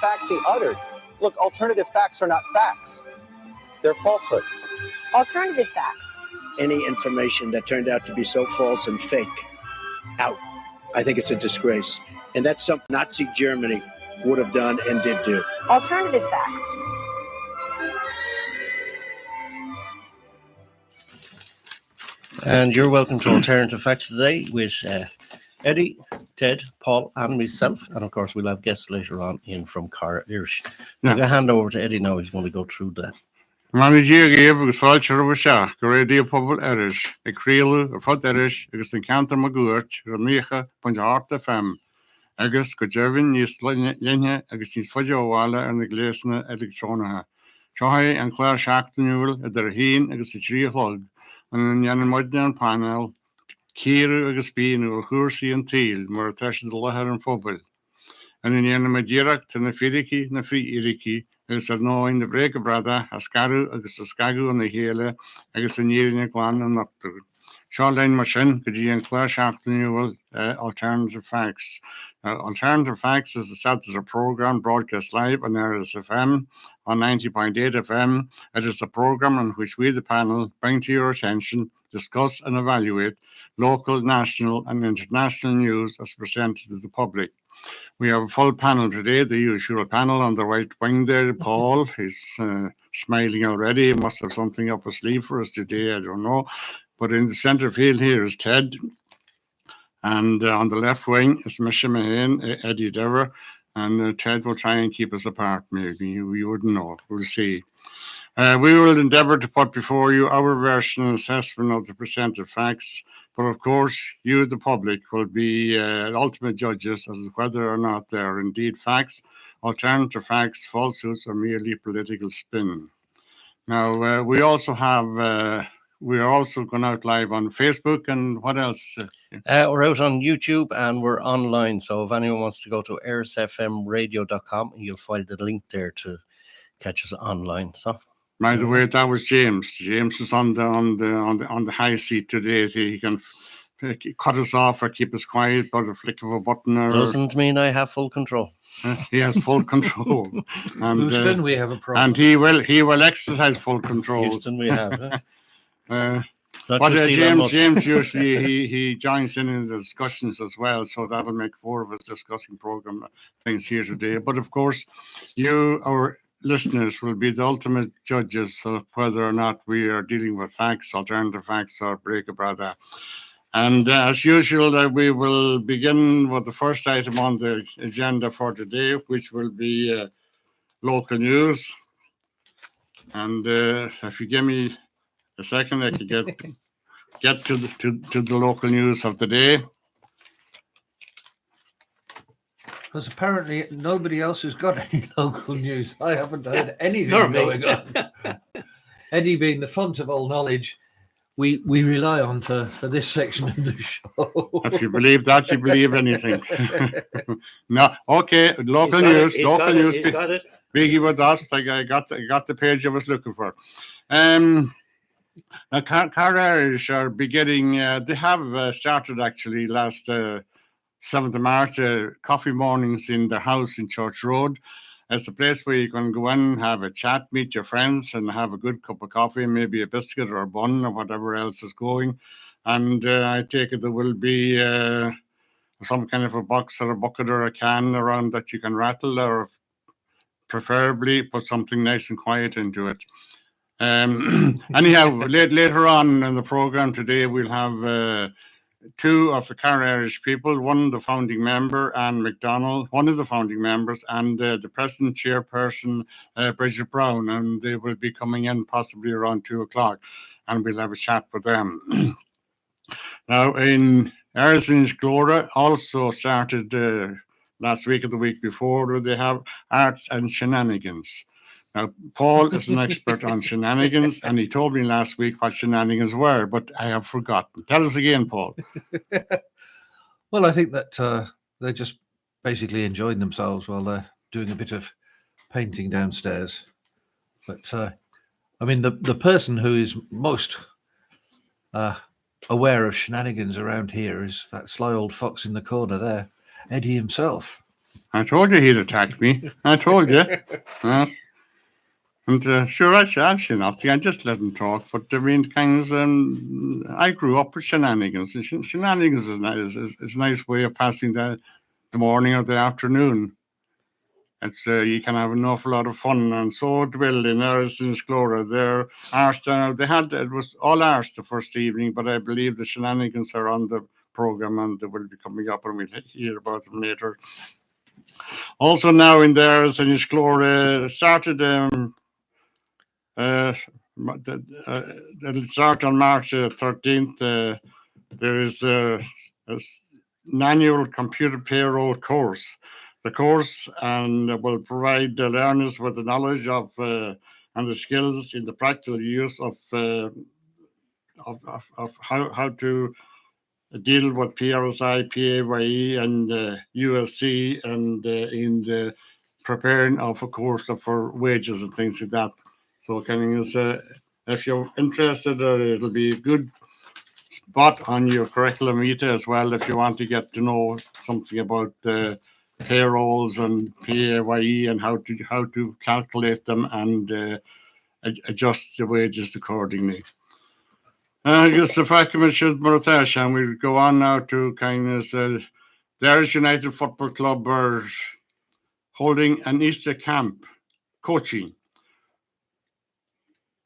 Facts he uttered. Look, alternative facts are not facts. They're falsehoods. Alternative facts. Any information that turned out to be so false and fake, out. I think it's a disgrace. And that's something Nazi Germany would have done and did do. Alternative facts. And you're welcome to Alternative Facts today with Eddie, Ted, Paul, and myself. And of course, we'll have guests later on in from Cara Irish. I'm going to hand over to Eddie now. He's going to go through that. Manager gave agus fáiltear bh seach go réadí pobl Erris ag críoladh ar fud Erris agus an ceantar magúirt ar míocha Erris Fm agus go deimhin níos linne agus níos faide óhála ar na gléasna electrónatha. Seothadh an chláir seachtainiúil idir hín agus i tríchlog an dhéanann muide an panel círu agus bíanú a chuairsaí an tíl mar a teise do lethar an phobal. An dhéanann me díreacht na fíricí na frí-iricí agus ar nóin na bréca brada a scarú agus a scagu an na héile agus a níirine gláán an nachtar. Seo lein mar sin go dtí an chláir seachtainiúil Alternative Facts. Alternative Facts is a program broadcast live on Erris Fm on 90.8 FM. It is a program in which we, the panel, bring to your attention, discuss and evaluate local, national and international news as presented to the public. We have a full panel today, the usual panel on the right wing there. Paul, he's smiling already. He must have something up his sleeve for us today, I don't know. But in the centre field here is Ted. And on the left wing is Misha Mahane, Eddie Dever. And Ted will try and keep us apart, maybe. We wouldn't know. We'll see. We will endeavour to put before you our version and assessment of the presented facts. But of course, you, the public, will be ultimate judges as to whether or not they are indeed facts, alternative facts, falsehoods, or merely political spin. Now, we also have, we are also going out live on Facebook, and what else? We're out on YouTube and we're online. So if anyone wants to go to errisfmradio.com, you'll find the link there to catch us online. So. By the way, that was James. James is on the high seat today. He can cut us off or keep us quiet by the flick of a button. Doesn't mean I have full control. He has full control. And, Houston, we have a problem. And he will exercise full control. Houston, we have. But James usually he joins in the discussions as well, so that'll make four of us discussing program things here today. But of course, you, our listeners, will be the ultimate judges of whether or not we are dealing with facts, alternative facts, or break-a-brother. And as usual, we will begin with the first item on the agenda for today, which will be local news. And if you give me a second, I could get to the local news of the day. Because apparently nobody else has got any local news. I haven't heard anything going on. Eddie being the font of all knowledge, we rely on for this section of the show. If you believe that, you believe anything. No, okay, local news. Got it. Biggie with us. I got the page I was looking for. Now, Cara Irish are beginning. They have started actually last 7th of March, coffee mornings in their house in Church Road. It's a place where you can go in, have a chat, meet your friends, and have a good cup of coffee, maybe a biscuit or a bun or whatever else is going. And I take it there will be some kind of a box or a bucket or a can around that you can rattle, or preferably put something nice and quiet into it. Anyhow, later on in the program today, we'll have two of the Cara Irish people, one the founding member, Anne McDonald, one of the founding members, and the present chairperson, Bridget Brown, and they will be coming in possibly around 2:00, and we'll have a chat with them. Now, in Erris Glora also started last week or the week before, where they have arts and shenanigans. Now, Paul is an expert on shenanigans, and he told me last week what shenanigans were, but I have forgotten. Tell us again, Paul. Well, I think that they're just basically enjoying themselves while they're doing a bit of painting downstairs. But, I mean, the person who is most aware of shenanigans around here is that sly old fox in the corner there, Eddie himself. I told you he'd attack me. I told you. And sure, I say nothing. I just let him talk. But I mean, I grew up with shenanigans. And shenanigans is a nice way of passing the morning or the afternoon. It's you can have an awful lot of fun, and so it will in Erris and Sclora. They're it was all arse the first evening, but I believe the shenanigans are on the program and they will be coming up, and we'll hear about them later. Also now in Erris and Sclora started. It'll start on March 13th. There is an annual computer payroll course. The course will provide the learners with the knowledge of and the skills in the practical use of how to deal with PRSI, PAYE, and USC, and in the preparing of a course for wages and things like that. So, if you're interested, it'll be a good spot on your curriculum vitae as well if you want to get to know something about payrolls and PAYE and how to calculate them and adjust the wages accordingly. I guess if I can mention Murtash, and we'll go on now to the Irish United Football Club are holding an Easter camp coaching.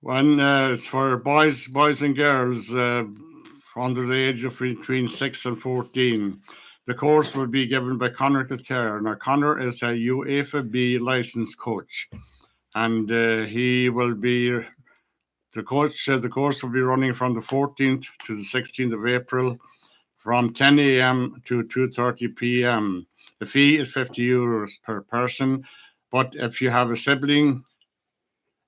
One it's for boys and girls under the age of between 6 and 14. The course will be given by Conor Kilcare. Now, Conor is a UEFA B licensed coach, and he will be the coach. The course will be running from the 14th to the 16th of April, from 10 a.m. to 2:30 p.m. The fee is €50 per person, but if you have a sibling,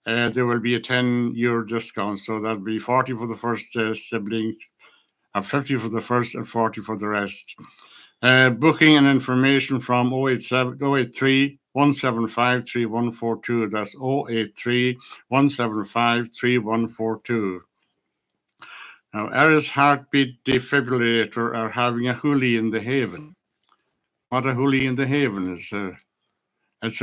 there will be a €10 discount. So that'll be 40 for the first sibling, 50 for the first, and 40 for the rest. Booking and information from 083 175 3142. That's 083 175 3142. Now, Erris Heartbeat Defibrillator are having a hoolie in the Haven. What a hoolie in the Haven is. It's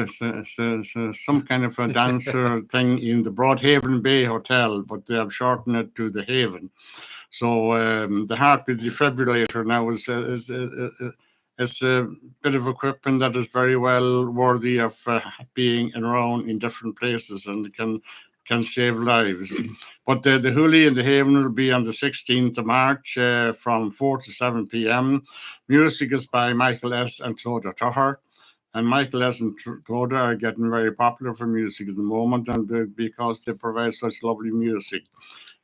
some kind of a dancer thing in the Broadhaven Bay Hotel, but they have shortened it to the Haven. So the Heartbeat Defibrillator now is a bit of equipment that is very well worthy of being around in different places and can save lives. But the hoolie in the Haven will be on the 16th of March from 4 to 7 p.m. Music is by Michael S. and Clodagh Tucker. And Michael S. and Clodagh are getting very popular for music at the moment, and because they provide such lovely music.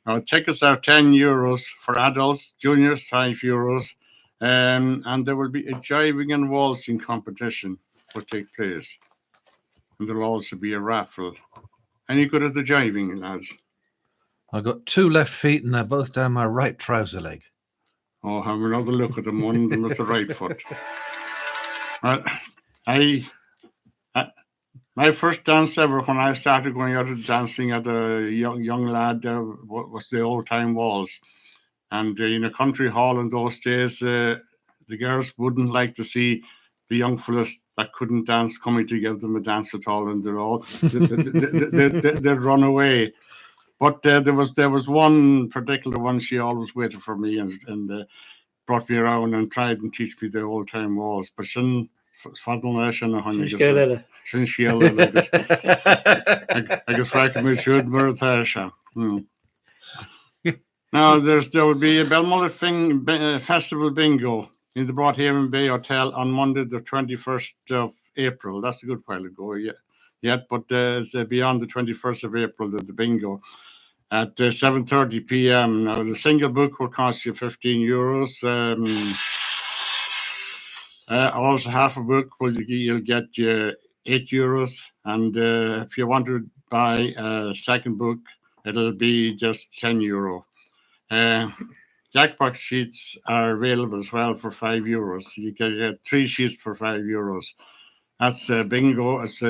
Now, tickets are €10 for adults, juniors €5, and there will be a jiving and waltzing competition will take place. And there'll also be a raffle. Any good at the jiving, lads? I've got 2 left feet and they're both down my right trouser leg. Oh, have another look at them. One of them with the right foot. My first dance ever when I started going out and dancing at a young lad was the old time waltz. And in a country hall in those days, the girls wouldn't like to see the young fellas that couldn't dance coming to give them a dance at all, and they'd run away. But there was one particular one, she always waited for me and brought me around and tried and teach me the old time waltz. But Now there will be a Belmullet Festival Bingo in the Broadhaven Bay Hotel on Monday the 21st of April. That's a good while ago yet, but it's beyond the 21st of April, the bingo at 7:30 p.m. Now the single book will cost you €15. Also, half a book you'll get you €8, and if you want to buy a second book, it'll be just €10. Jackpot sheets are available as well for €5. You can get 3 sheets for €5. That's bingo. It's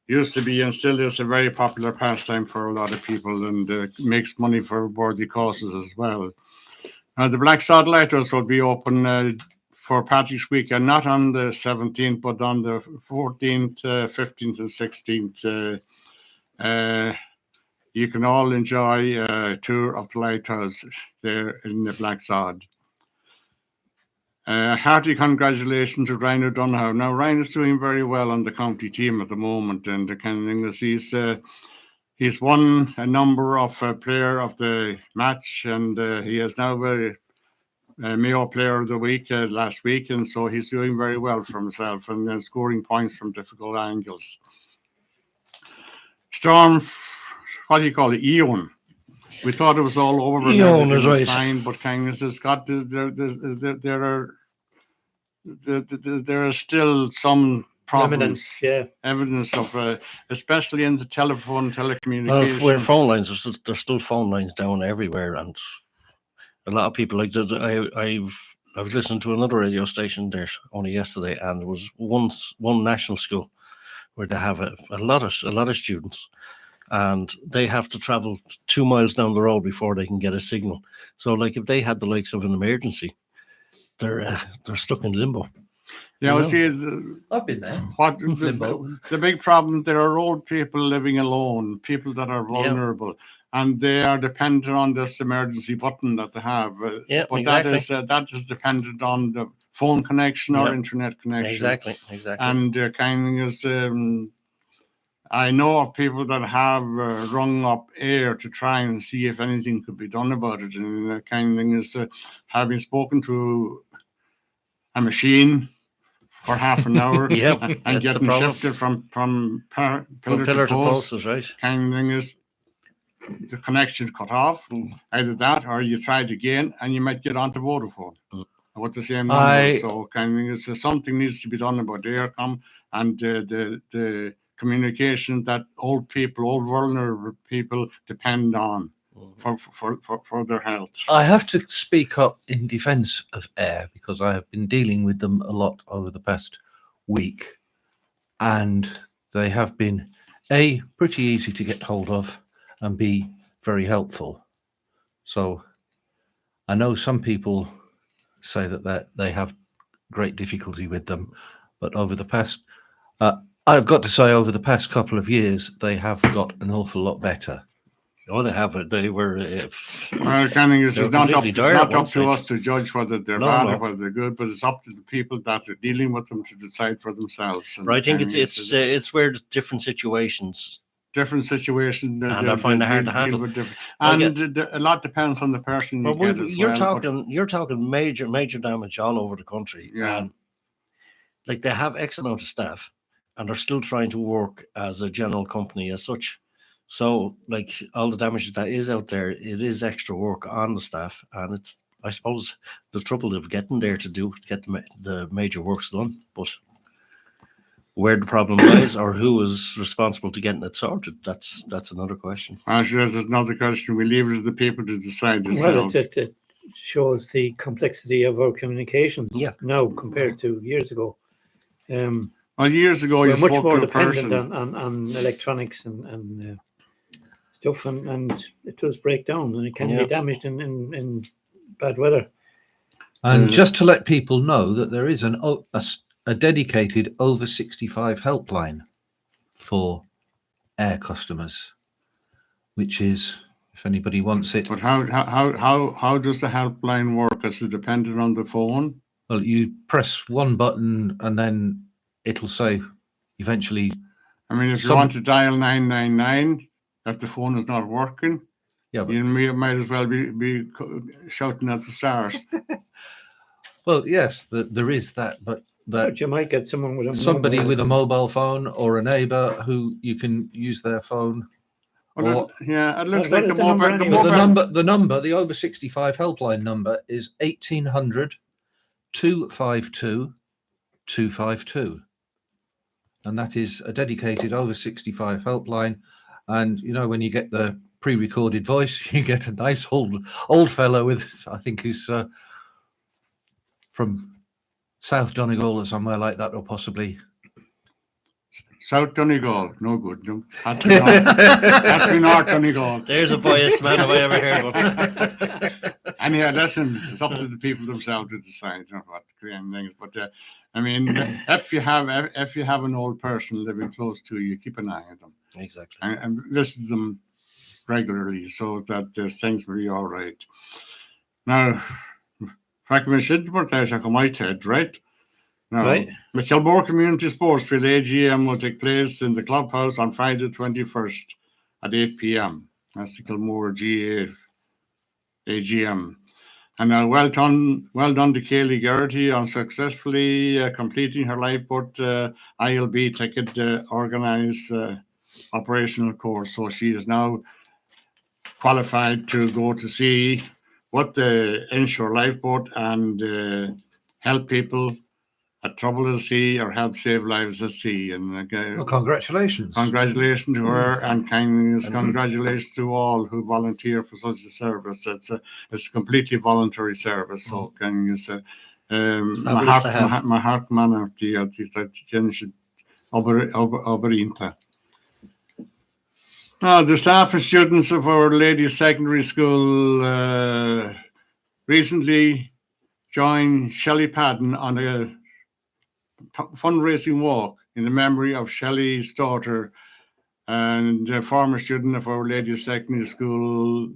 used to be and still is a very popular pastime for a lot of people, and makes money for worthy causes as well. The Black Sod Lighthouse will be open for Patrick's Weekend, not on the 17th, but on the 14th, 15th, and 16th. You can all enjoy a tour of the lighthouse there in the Black Sod. Hearty congratulations to Ryan O'Donoghue. Now, Ryan is doing very well on the county team at the moment, and the kind of thing is he's won a number of player of the match, and he has now Mayo Player of the Week last week, and so he's doing very well for himself and scoring points from difficult angles. Storm, what do you call it, Ewan? We thought it was all over. Ewan is right. Fine, but Kindness has got there are still some problems. Evidence of, especially in the telecommunication. Well, phone lines, there's still phone lines down everywhere, and a lot of people like I was listening to another radio station there only yesterday, and there was one national school where they have a lot of students, and they have to travel 2 miles down the road before they can get a signal. So, like, if they had the likes of an emergency, they're stuck in limbo. Yeah, well, see, I've been there. The big problem, there are old people living alone, people that are vulnerable, and they are dependent on this emergency button that they have. But exactly. That is dependent on the phone connection or internet connection. Exactly. And kind of is, I know of people that have rung up AIR to try and see if anything could be done about it. And the kind of thing is, having spoken to a machine for half an hour and getting shifted from pillar to post is right. Kind of thing is, the connection cut off. Either that or you tried again and you might get onto Vodafone with the same number. So kind of thing is, something needs to be done about Aircom and the communication that old vulnerable people depend on for their health. I have to speak up in defence of AIR because I have been dealing with them a lot over the past week, and they have been A, pretty easy to get hold of, and B, very helpful. So I know some people say that they have great difficulty with them, but over the past, I've got to say, over the past couple of years, they have got an awful lot better. Oh, they have it. They were. Well, Canning, it's not up to us to judge whether they're bad or whether they're good, but it's up to the people that are dealing with them to decide for themselves. And I think it's where different situations. And I find it hard to handle. A lot depends on the person you get as well. You're talking major damage all over the country. Yeah. And, like, they have X amount of staff, and they're still trying to work as a general company as such. So, like, all the damage that is out there, it is extra work on the staff, and it's, I suppose, the trouble of getting there to get the major works done. But where the problem lies, or who is responsible to getting it sorted, that's another question. Actually, that's another question. We leave it to the people to decide. Well, it shows the complexity of our communications now compared to years ago. Well, years ago, you much spoke more to a dependent person on electronics and stuff, and it does break down, and it can be damaged in bad weather. And just to let people know that there is a dedicated over 65 helpline for AIR customers, which is, if anybody wants it. But how does the helpline work? Is it dependent on the phone? Well, you press one button and then it'll say eventually. I mean, if you want to dial 999, if the phone is not working, you might as well be shouting at the stars. Well, yes, there is that, but you might get someone with with a mobile phone or a neighbour who you can use their phone. Well, it looks like the number, the over 65 helpline number is 1800 252 252. And that is a dedicated over 65 helpline. And, you know, when you get the pre-recorded voice, you get a nice old fellow with, I think he's from South Donegal or somewhere like that, or possibly South Donegal. No good. No. Has to be North Donegal. There's a biased man if I ever heard one. Anyhow, listen, it's up to the people themselves to decide what kind of things. But I mean, if you have an old person living close to you, keep an eye on them Exactly. and visit them regularly so that things will be all right. Now, Frank should put that on my head, right? Now, Right. the Kilmore Community Sports Field AGM will take place in the clubhouse on Friday the 21st at 8 p.m. That's the Kilmore GA AGM. And well done to Kaylee Garrity on successfully completing her lifeboat ILB ticket organised operational course. So she is now qualified to go to sea with the inshore lifeboat and help people at trouble at sea or help save lives at sea. And Well, congratulations. congratulations to her and congratulations to all who volunteer for such a service. It's a completely voluntary service. So can you say, my heart man of the Oberinte. Now, the staff and students of Our Lady Secondary School recently joined Shelley Padden on a fundraising walk in the memory of Shelley's daughter and a former student of Our Lady Secondary School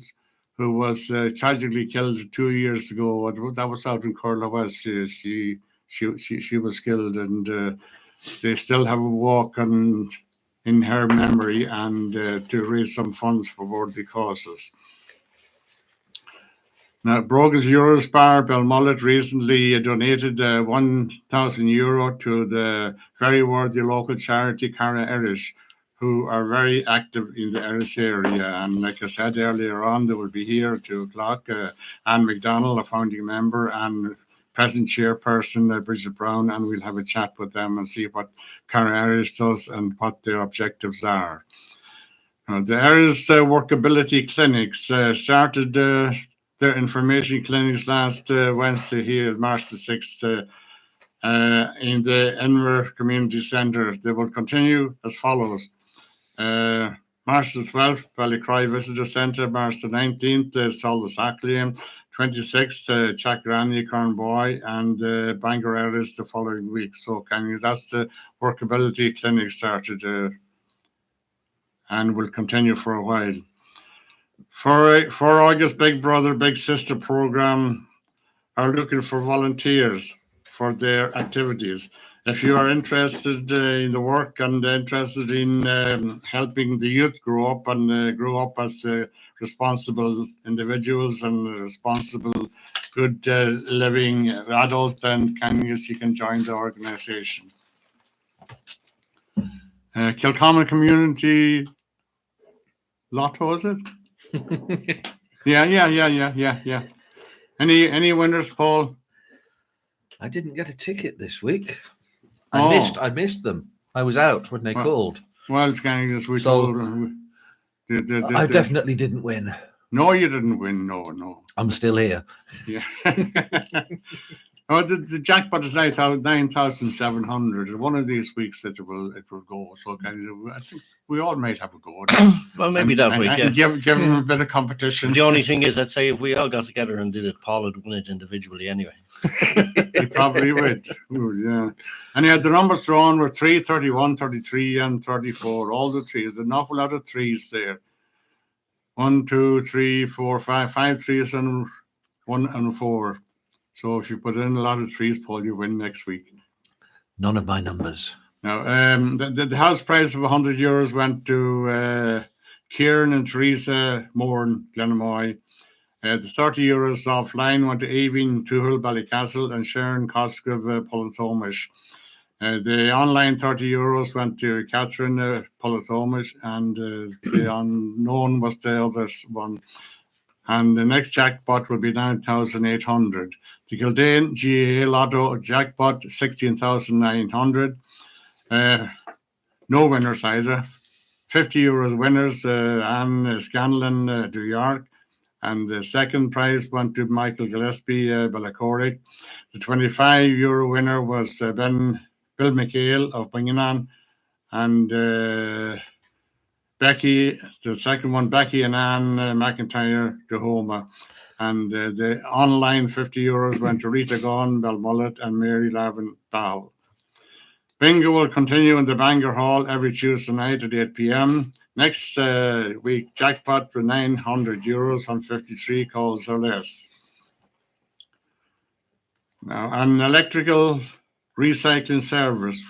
who was tragically killed 2 years ago. That was out in Corla West. She was killed, and they still have a walk in her memory and to raise some funds for worthy causes. Now, Brogus Eurospar Belmullet recently donated €1,000 to the very worthy local charity Cara Erris, who are very active in the Erris area. And like I said earlier on, they will be here at 2 o'clock. Anne McDonald, a founding member, and present chairperson Bridget Brown, and we'll have a chat with them and see what Cara Erris does and what their objectives are. The Erris Workability Clinics started their information clinics last Wednesday here, March the 6th, in the Enver Community Centre. They will continue as follows. March the 12th, Ballycry Visitor Centre. March the 19th, Saldus-Aclium. 26th, Chakrani, Cornboy, and Bangor Erris the following week. So that's the workability clinic started and will continue for a while. For August Big Brother, Big Sister program are looking for volunteers for their activities. If you are interested in the work and interested in helping the youth grow up as responsible individuals and responsible, good living adults, then you can join the organisation. Kilcommon Community Lotto, is it? Yeah. Any winners, Paul? I didn't get a ticket this week. I missed them. I was out when they called. Well, it's kind of as we So, told. I definitely didn't win. No, you didn't win. No. I'm still here. Yeah. The jackpot is 9,700. One of these weeks it will go. So I think we all might have a go. Well, maybe that week, yeah. Give them a bit of competition. The only thing is, I'd say if we all got together and did it, Paul would win it individually anyway. He probably would. Yeah. And the numbers drawn were 3, 31, 33, and 34. All the threes. An awful lot of threes there. 1, 2, 3, 4, 5 threes and 1 and 4. So if you put in a lot of threes, Paul, you win next week. None of my numbers. Now, the house price of €100 went to Kieran and Teresa Moore in Glenamoy. The €30 offline went to Aveen Tuchel, Ballycastle, and Sharon Cosgrave, Polythomish. The online €30 went to Catherine Polythomish, and the unknown was the other one. And the next jackpot will be 9,800. The Kildane GAA Lotto jackpot 16,900. No winners either. €50 winners, Anne Scanlon, New York. And the second prize went to Michael Gillespie, Ballacoric. The €25 winner was Bill McHale of Binganan. And Becky, the second one, Becky and Anne McIntyre, Dahoma. And the online €50 went to Rita Gaughan, Belmullet, and Mary Lavin Ball. Bingo will continue in the Bangor Hall every Tuesday night at 8 p.m. Next week, jackpot for €900 on 53 calls or less. Now, an electrical recycling service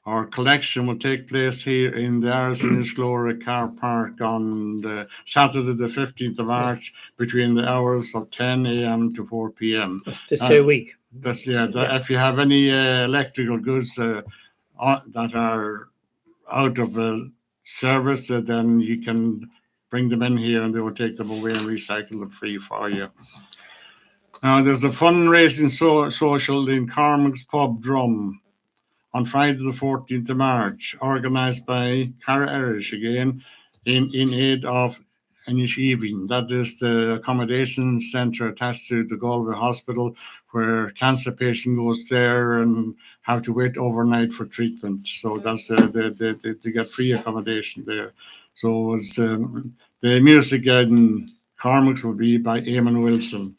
or collection will take place here in the Erris Fm car park on Saturday, the 15th of March, between the hours of 10 a.m. to 4 p.m. That's just a week. If you have any electrical goods that are out of service, then you can bring them in here and they will take them away and recycle them free for you. Now, there's a fundraising social in Cormac's Pub Drum on Friday the 14th of March, organised by Cara Erris again in aid of Inishiving. That is the accommodation centre attached to the Galway Hospital, where cancer patient goes there and have to wait overnight for treatment. So that's they get free accommodation there. So it's, the music in Cormac's will be by Eamon Wilson.